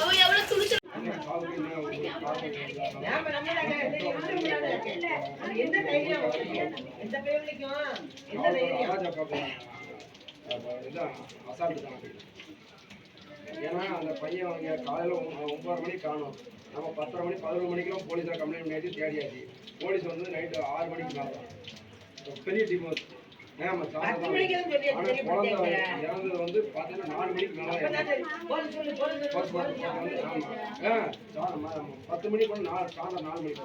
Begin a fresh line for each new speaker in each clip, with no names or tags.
அவ எவ்வளவு துணிச்சு
ஏன்னா அந்த பையன் காலையில் 9 மணிக்கு காணும். நம்ம 10:30 மணி 11 மணிக்கெல்லாம் போலீஸாக கம்ப்ளைண்ட் பண்ணியாச்சு, தேடியாச்சு. போலீஸ் வந்து நைட்டு 6 மணிக்கு மேலே தான். பெரிய டீம் நம்ம குழந்தை இறந்தது வந்து பார்த்தீங்கன்னா 4 மணிக்கு மேலே தான். ஆமாம் 10 மணிக்கு வந்து சாயந்தரம் 4 மணிக்கு.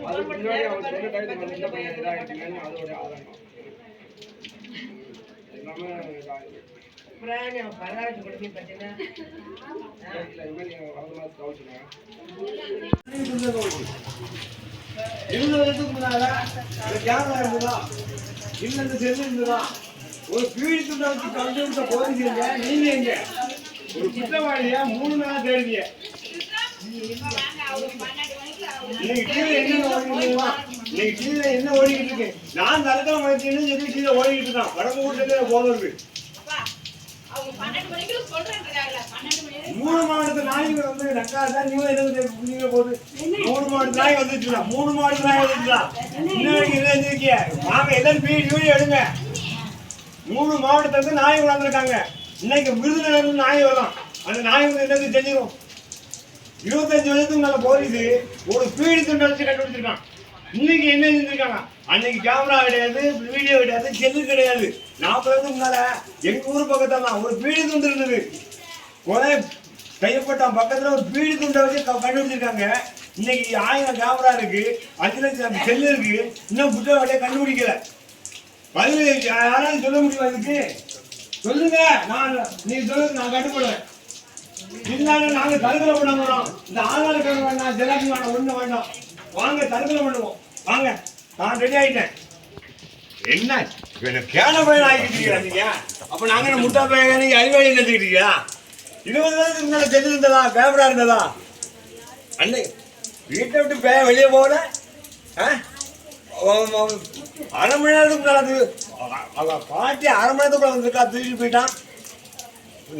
அதுக்கு முன்னாடி அவங்க சொன்ன டயத்துக்கு வந்து இந்த பையன் இதாகிட்டுங்கன்னு அதோடைய ஆதாரம் எல்லாமே இதாகுது.
பரவாயில்ல கொடுத்து பார்த்தீங்கன்னா
ஒரு பீடி துண்டை வச்சு கண்டுபிடிச்ச போறீங்க. நீங்க எங்க ஒரு குற்றவாளிய 3 நாளா தேடுங்க. என்ன ஓடிக்கிட்டு இருக்கு? நான் தரக்கிற மதிச்சுன்னு சொல்லி கீழே ஓடிக்கிட்டு இருக்கான். வடக்கு வீட்டுல போகிறது 3 மாவட்டத்து நாய்கள் வந்து நக்காதான் நீங்க போகுது. 3 மாவட்ட நாய் வந்துச்சுடா. 3 மாவட்ட நாய் வந்துச்சுடா. இன்னும் இருக்கிய வாங்க எல்லாரும் வீடியோ எடுங்க. 3 மாவட்டத்துல இருந்து நாய் வளர்ந்துருக்காங்க. இன்னைக்கு விருதுநகர் நாய் வரலாம். அந்த நாய் வந்து என்னது தெரிஞ்சிடும். 25 வருஷத்துக்கு மேல போலீஸ் ஒரு பீடி துண்டை வச்சு கண்டுபிடிச்சிருக்கான். இன்னைக்கு என்ன செஞ்சிருக்காங்க? அன்னைக்கு கேமரா கிடையாது, வீடியோ கிடையாது, செல்லு கிடையாது. 40 வருஷத்துக்கு முன்னால எங்க ஊர் பக்கத்துல ஒரு பீடி துண்டு இருந்தது. கொலை செய்யப்பட்ட பக்கத்துல ஒரு பீடி துண்டை வச்சு கண்டுபிடிச்சிருக்காங்க. இன்னைக்கு 1000 கேமரா இருக்கு, 5 லட்சம் செல்லு இருக்கு. இன்னும் குற்றவாளியை கண்டுபிடிக்கல. பதில் யாராவது சொல்ல முடியுமா? இதுக்கு சொல்லுங்க. நீங்க சொல்லுங்க, நான் கண்டுபிடுவேன். இருந்தாலும் நாங்க தற்கொலை பண்ண போறோம். இந்த ஆதார் கார்டு வேண்டாம், ஜெராக்ஸ் வேண்டாம், ஒண்ணு வேண்டாம். வாங்க தற்கொலை பண்ணுவோம். வாங்க, நான் ரெடி ஆயிட்டேன். என்ன கேன பையன் ஆகிக்கிட்டு நீங்க? அப்ப நாங்க என்ன முட்டா பையன், நீங்க அறிவாளி நினைச்சுக்கிட்டீங்களா? 20 வருஷத்துக்கு முன்னால செஞ்சு இருந்ததா, கேமரா இருந்ததா? அன்னை வீட்டை விட்டு வெளியே போகல. 1/2 மணி நேரத்துக்கு முன்னால பாட்டி 1/2 மணி நேரத்துக்குள்ள வந்துருக்கா, தூக்கிட்டு போயிட்டான்.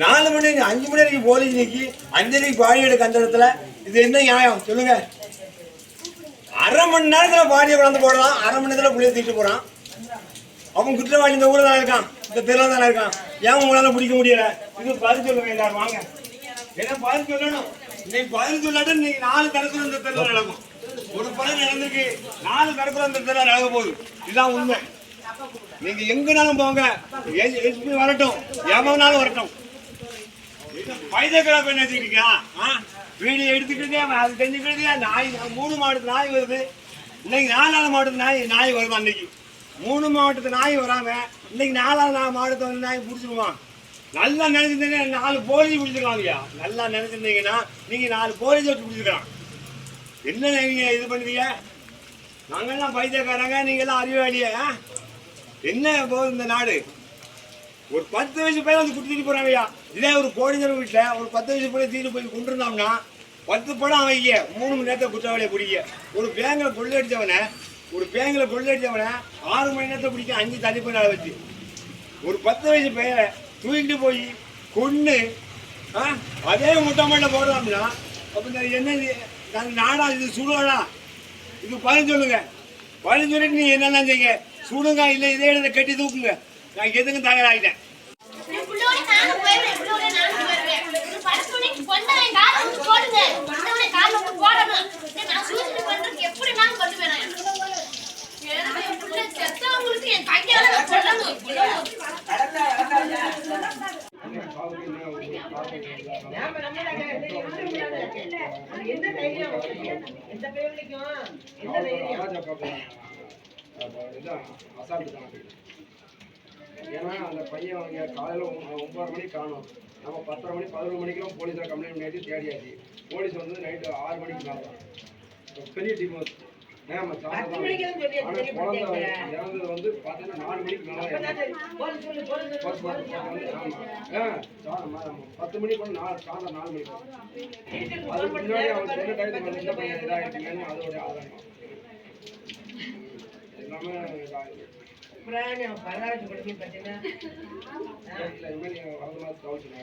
4 மணி 5 மணி வரைக்கும் போலீஸ் நிக்கி 5 மணிக்கு பாடி எடுக்க அந்த இடத்துல. இது என்ன நியாயம் சொல்லுங்க? 1/2 மணி நேரத்துல பாடியை கொண்டாந்து போடலாம், 1/2 மணி நேரத்துல புள்ளைய தூக்கிட்டு போறான். அவன் குற்றவாளி இந்த ஊர்ல தான் இருக்கான், இந்த தெருல தானே இருக்கான். ஏன் உங்களால பிடிக்க முடியல? இது பதில் சொல்லுங்க எல்லாரும். வாங்க, என்ன பதில் சொல்லணும்? இன்னைக்கு பதில் சொல்லாட்டு இன்னைக்கு 4 தரப்புல இந்த தெருல நடக்கும். ஒரு படம் நடந்திருக்கு, 4 தரப்புல இந்த தெருல நடக்க போகுது. இதுதான் உண்மை. நீங்க எங்கனாலும் போங்க, எஸ்பி வரட்டும், எவனாலும் வரட்டும். பைதக்கலா போய் நினைச்சுக்கிட்டீங்க. வீடியோ எடுத்துக்கிட்டே அது தெரிஞ்சுக்கிட்டே நாய் 3 மாவட்டத்து நாய் வருது. இன்னைக்கு 4வது மாவட்டத்து நாய் வருது. அன்னைக்கு 3 மாவட்டத்து நாய் வராம இன்னைக்கு 4வது மாவட்டத்தை வந்து நாய் பிடிச்சிருவான். நல்லா நினைச்சிருந்தீங்கன்னா 4 போலீஸ் பிடிச்சிருக்கலாம் இல்லையா? நல்லா நினைச்சிருந்தீங்கன்னா நீங்க 4 போலீஸ் வச்சு பிடிச்சிருக்கலாம். என்ன நீங்க இது பண்ணுறீங்க? நாங்கெல்லாம் பைத்தியக்காரங்க, நீங்க எல்லாம் அறிவாளிய. என்ன போகுது இந்த நாடு? ஒரு 10 வயசு பேர் வந்து குட்டிட்டு போறாங்கய்யா. இதே ஒரு கோடிஞ்சர் வீட்டில் ஒரு 10 வயசு பேர் தீட்டு போய் கொண்டிருந்தோம்னா 10 படம் வைக்க 3 மணி நேரத்தை குற்றவாளியை பிடிக்க. ஒரு பேங்கில் கொள்ளையடிச்சவனை 6 மணி நேரத்தை பிடிக்க 5 தனிப்பு நாள் வச்சு. ஒரு 10 வயசு பேரை தூக்கிட்டு போய் கொன்று அதே முட்டமண்ட போடுறோம்னா அப்போ என்ன நாடா? இது சுடுவாடா? இது பதில் சொல்லுங்க. பதில் சொல்லிட்டு நீ என்னெல்லாம் செய்யுங்க. சுடுங்க, இல்லை இதே இடத்த கட்டி தூக்குங்க. நான் எதுக்கும் தயாராகிட்டேன்.
ஏன்னா அந்த பையன் காலையில் 9 மணிக்கு காணும். நம்ம 10:30 மணி 11 மணிக்கெல்லாம் போலீஸாக கம்ப்ளைண்ட் பண்ணியாச்சு, தேடியாச்சு. போலீஸ் வந்து நைட்டு 6 மணிக்கு மேலே தான். பெரிய டீம் நம்ம குழந்தை இறந்தது வந்து பார்த்தீங்கன்னா 4 மணிக்கு மேலே தான். 10 மணிக்கு வந்து சாயந்தரம் 4 மணிக்கு. அதுக்கு முன்னாடி அவங்க சொன்ன டயத்துக்கு வந்து இந்த பையன் இதாகிட்டுங்கன்னு அதோடைய ஆதாரம் எல்லாமே இதாகுது.
பரவாயில்ல கொடுத்து பார்த்தீங்கன்னா
வரது மாதிரி கவனிச்சுங்க.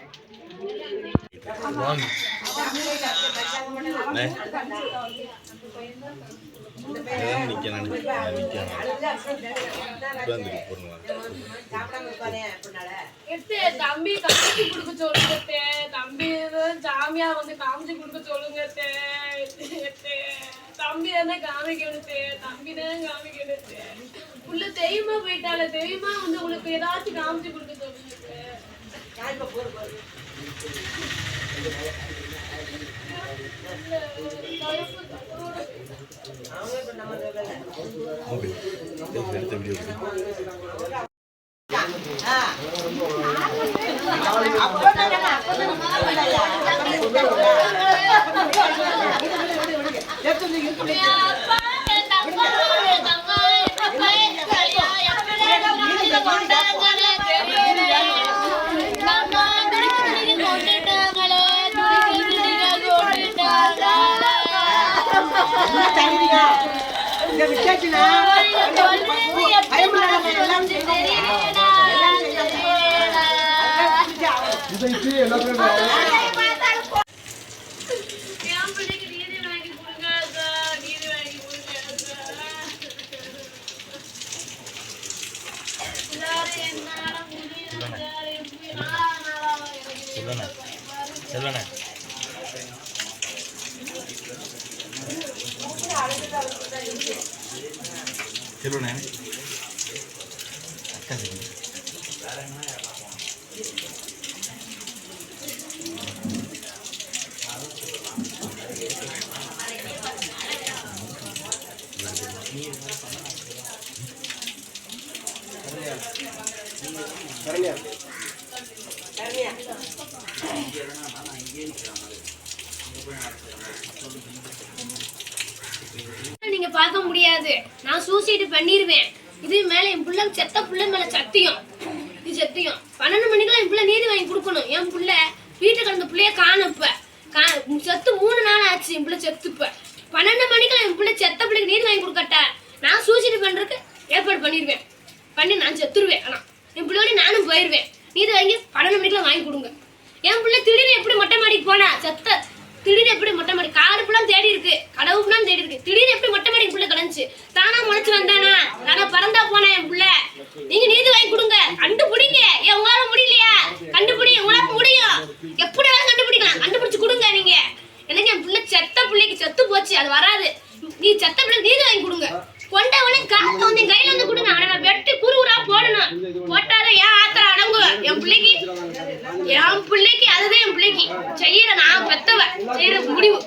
தம்பி காமிச்சு கொடுக்க சொல்லுங்க தம்பி சாமியா வந்து காமிச்சு கொடுக்க சொல்லுங்க தம்பி தானே காமிக்கணும் தம்பி தான் காமிக்கணும் உள்ள தெய்வமா போயிட்டால தெய்வமா வந்து உங்களுக்கு ஏதாச்சும் காமிச்சு கொடுக்க சொல்லுங்க
செல்வனே செல்வனே அக்கா
நீங்க பார்க்க முடியாது நான் சூசைட் பண்ணிடுவேன் இது மேல என் புள்ள செத்த புள்ள மேல சத்தியம் இது சத்தியம் 12 மணிக்கெல்லாம் என் புள்ள நீதி வாங்கி கொடுக்கணும் என் புள்ள வீட்டுல கிடந்த புள்ளைய காணப்ப செத்து 3 நாள் ஆச்சு என் புள்ள செத்துப்ப 12 மணிக்கெல்லாம் என் புள்ள செத்த பிள்ளைக்கு நீதி வாங்கி கொடுக்கட்ட நான் சூசைட் பண்றதுக்கு ஏற்பாடு பண்ணிடுவேன் பண்ணி நான் செத்துருவேன் ஆனா என் பிள்ளையோட நானும் போயிடுவேன் நீதி வாங்கி 12 மணிக்கெல்லாம் வாங்கி கொடுங்க என் பிள்ளை திடீர்னு எப்படி மொட்டை மாடிக்கு போனா செத்த திடீர்னு எப்படி மொட்டை மாடி காடு ஃபுல்லாக தேடி இருக்கு கடவு ஃபுல்லாக தேடி இருக்கு திடீர்னு எப்படி மொட்டை மாடி புள்ள கிடந்துச்சு தானா முளைச்சு வந்தானா தானா பறந்தா போனேன் என் புள்ள நீங்க நீதி வாங்கி கொடுங்க கண்டுபிடிங்க ஏன் உங்களால முடியலையா கண்டுபிடி உங்களால முடியும் எப்படி வேணாலும் கண்டுபிடிக்கலாம் கண்டுபிடிச்சு கொடுங்க நீங்க எனக்கு என் புள்ள செத்த பிள்ளைக்கு செத்து போச்சு அது வராது நீ செத்த பிள்ளைக்கு நீதி வாங்கி கொடுங்க கொண்டவனே காத்து வந்து கையில வந்து கொடுங்க அவனை வெட்டி குறுகுறா போடணும் போட்டாதான் ஏன் ஆத்திர அடங்கும் என் பிள்ளைக்கு அதுதான் என் பிள்ளைக்கு செய்யற நான் பெத்தவ செய்யற முடிவு